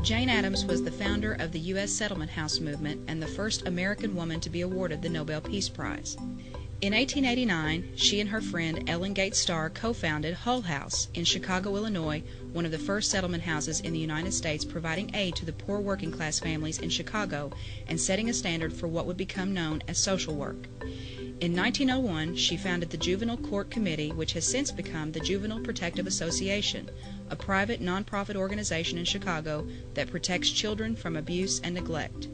Jane Addams was the founder of the U.S. Settlement House movement and the first American woman to be awarded the Nobel Peace Prize. In 1889, she and her friend Ellen Gates Starr co-founded Hull House in Chicago, Illinois, one of the first settlement houses in the United States, providing aid to the poor working-class families in Chicago and setting a standard for what would become known as social work. In 1901, she founded the Juvenile Court Committee, which has since become the Juvenile Protective Association, a private nonprofit organization in Chicago that protects children from abuse and neglect.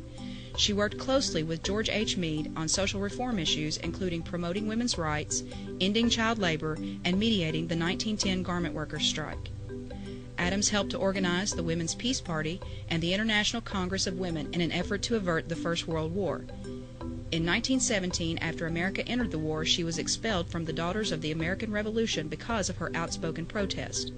She worked closely with George H. Meade on social reform issues, including promoting women's rights, ending child labor, and mediating the 1910 garment workers' strike. Addams helped to organize the Women's Peace Party and the International Congress of Women in an effort to avert the First World War. In 1917, after America entered the war, she was expelled from the Daughters of the American Revolution because of her outspoken protest.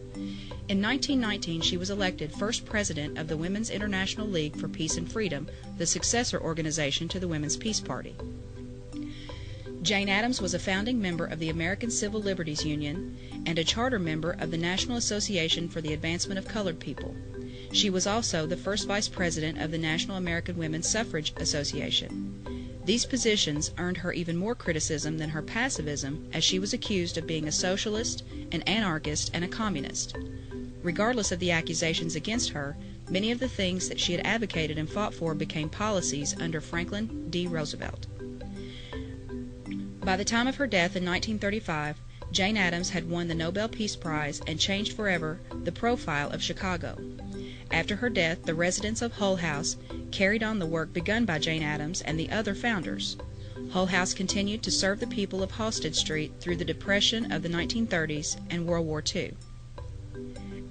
In 1919, she was elected first president of the Women's International League for Peace and Freedom, the successor organization to the Women's Peace Party. Jane Addams was a founding member of the American Civil Liberties Union and a charter member of the National Association for the Advancement of Colored People. She was also the first vice president of the National American Women's Suffrage Association. These positions earned her even more criticism than her pacifism, as she was accused of being a socialist, an anarchist, and a communist. Regardless of the accusations against her, many of the things that she had advocated and fought for became policies under Franklin D. Roosevelt. By the time of her death in 1935, Jane Addams had won the Nobel Peace Prize and changed forever the profile of Chicago. After her death, the residents of Hull House carried on the work begun by Jane Addams and the other founders. Hull House continued to serve the people of Halsted Street through the Depression of the 1930s and World War II.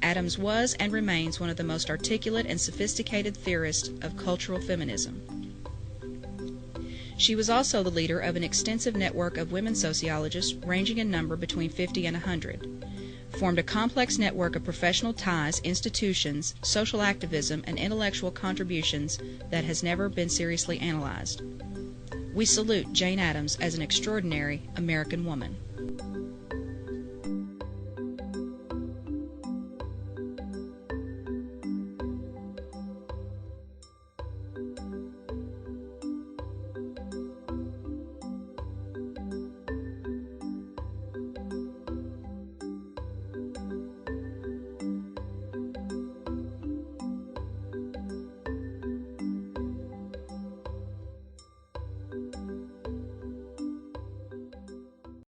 Addams was and remains one of the most articulate and sophisticated theorists of cultural feminism. She was also the leader of an extensive network of women sociologists ranging in number between 50 and 100, formed a complex network of professional ties, institutions, social activism, and intellectual contributions that has never been seriously analyzed. We salute Jane Addams as an extraordinary American woman.